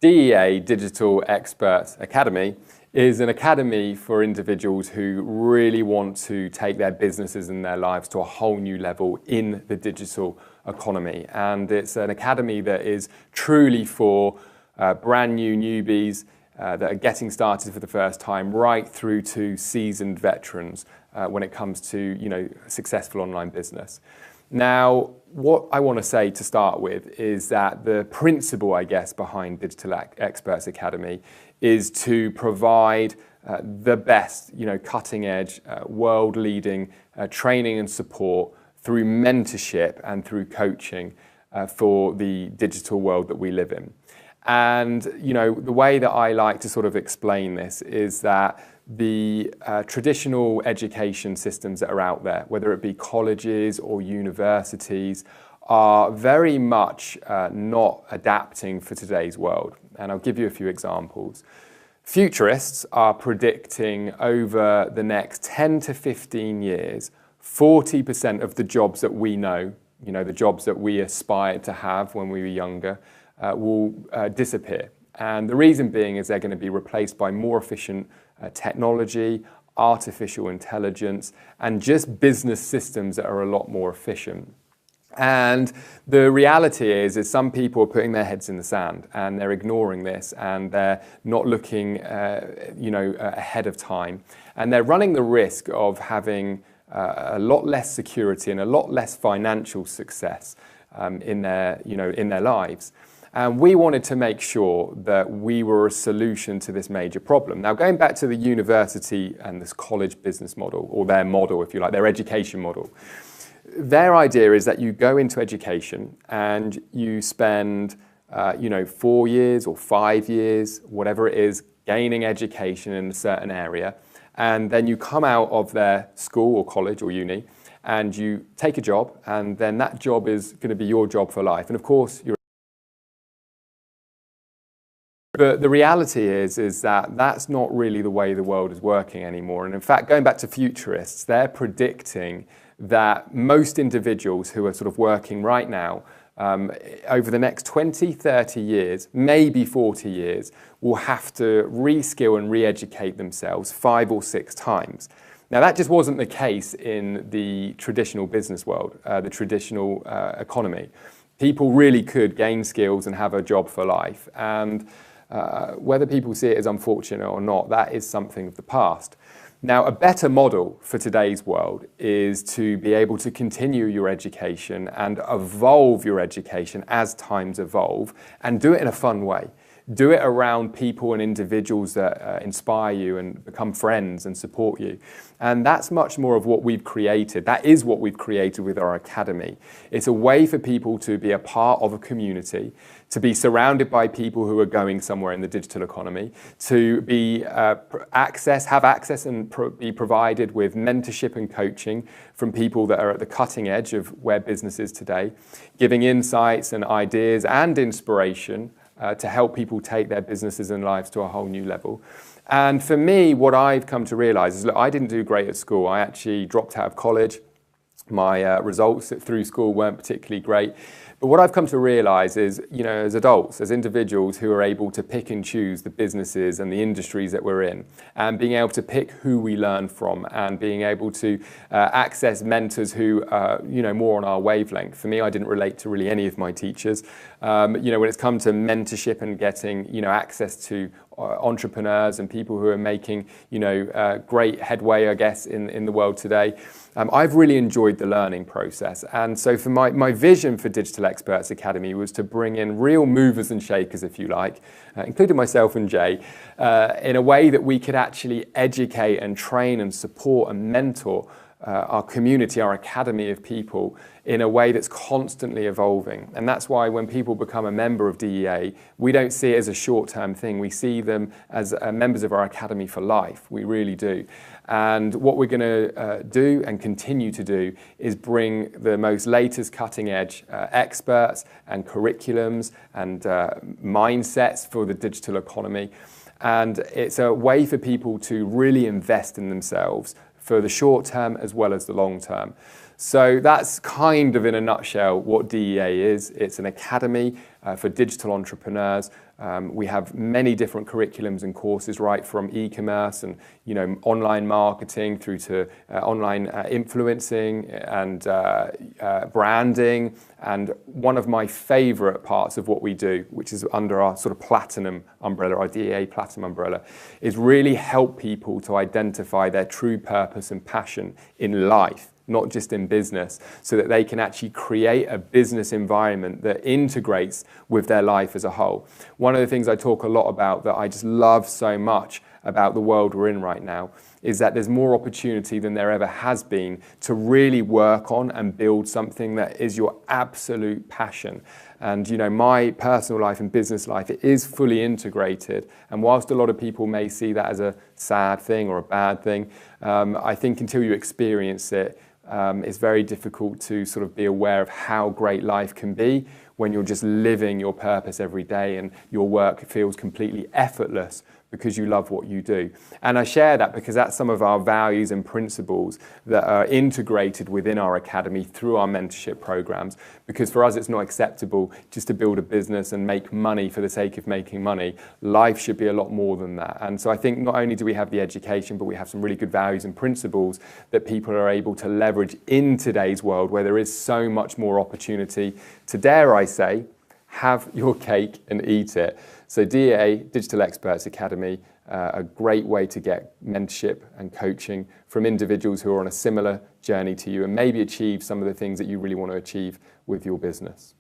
DEA, Digital Experts Academy, is an academy for individuals who really want to take their businesses and their lives to a whole new level in the digital economy. And it's an academy that is truly for brand new newbies that are getting started for the first time, right through to seasoned veterans when it comes to successful online business. Now, what I want to say to start with is that the principle, I guess, behind Digital Experts Academy is to provide the best, cutting-edge, world-leading training and support through mentorship and through coaching for the digital world that we live in. And, the way that I like to sort of explain this is that the traditional education systems that are out there, whether it be colleges or universities, are very much not adapting for today's world. And I'll give you a few examples. Futurists are predicting over the next 10 to 15 years, 40% of the jobs that we know, the jobs that we aspired to have when we were younger, will disappear. And the reason being is they're going to be replaced by more efficient technology, artificial intelligence, and just business systems that are a lot more efficient. And the reality is some people are putting their heads in the sand and they're ignoring this and they're not looking, ahead of time. And they're running the risk of having a lot less security and a lot less financial success in their lives. And we wanted to make sure that we were a solution to this major problem. Now, going back to the university and this college business model, or their model, if you like, their education model, their idea is that you go into education and you spend, 4 years or 5 years, whatever it is, gaining education in a certain area. And then you come out of their school or college or uni and you take a job, and then that job is going to be your job for life. And of course, But the reality is that that's not really the way the world is working anymore. And in fact, going back to futurists, they're predicting that most individuals who are sort of working right now, over the next 20, 30 years, maybe 40 years, will have to reskill and re-educate themselves 5 or 6 times. Now, that just wasn't the case in the traditional business world, the traditional economy. People really could gain skills and have a job for life. And whether people see it as unfortunate or not, that is something of the past. Now, a better model for today's world is to be able to continue your education and evolve your education as times evolve, and do it in a fun way. Do it around people and individuals that inspire you and become friends and support you. And that's much more of what we've created. That is what we've created with our academy. It's a way for people to be a part of a community, to be surrounded by people who are going somewhere in the digital economy, to be have access and be provided with mentorship and coaching from people that are at the cutting edge of where business is today, giving insights and ideas and inspiration to help people take their businesses and lives to a whole new level. And for me, what I've come to realize is, look, I didn't do great at school. I actually dropped out of college. My results through school weren't particularly great. But what I've come to realize is, as adults, as individuals who are able to pick and choose the businesses and the industries that we're in, and being able to pick who we learn from, and being able to access mentors who are, more on our wavelength. For me, I didn't relate to really any of my teachers. When it's come to mentorship and getting, access to entrepreneurs and people who are making, great headway, I guess, in the world today, I've really enjoyed the learning process. And so for my vision for Digital Experts Academy was to bring in real movers and shakers, if you like, including myself and Jay, in a way that we could actually educate and train and support and mentor our community, our academy of people, in a way that's constantly evolving. And that's why when people become a member of DEA, we don't see it as a short-term thing. We see them as members of our academy for life. We really do. And what we're going to do and continue to do is bring the most latest cutting-edge experts and curriculums and mindsets for the digital economy. And it's a way for people to really invest in themselves for the short term as well as the long term. So that's kind of in a nutshell what DEA is. It's an academy for digital entrepreneurs. We have many different curriculums and courses, right from e-commerce and online marketing through to online influencing and branding. And one of my favorite parts of what we do, which is under our sort of platinum umbrella, our DEA platinum umbrella, is really help people to identify their true purpose and passion in life, not just in business, so that they can actually create a business environment that integrates with their life as a whole. One of the things I talk a lot about that I just love so much about the world we're in right now is that there's more opportunity than there ever has been to really work on and build something that is your absolute passion. And my personal life and business life, it is fully integrated. And whilst a lot of people may see that as a sad thing or a bad thing, I think until you experience it, it's very difficult to sort of be aware of how great life can be when you're just living your purpose every day and your work feels completely effortless because you love what you do. And I share that because that's some of our values and principles that are integrated within our academy through our mentorship programs. Because for us, it's not acceptable just to build a business and make money for the sake of making money. Life should be a lot more than that. And so I think not only do we have the education, but we have some really good values and principles that people are able to leverage in today's world where there is so much more opportunity to, dare I say, have your cake and eat it. So DEA, Digital Experts Academy, a great way to get mentorship and coaching from individuals who are on a similar journey to you and maybe achieve some of the things that you really want to achieve with your business.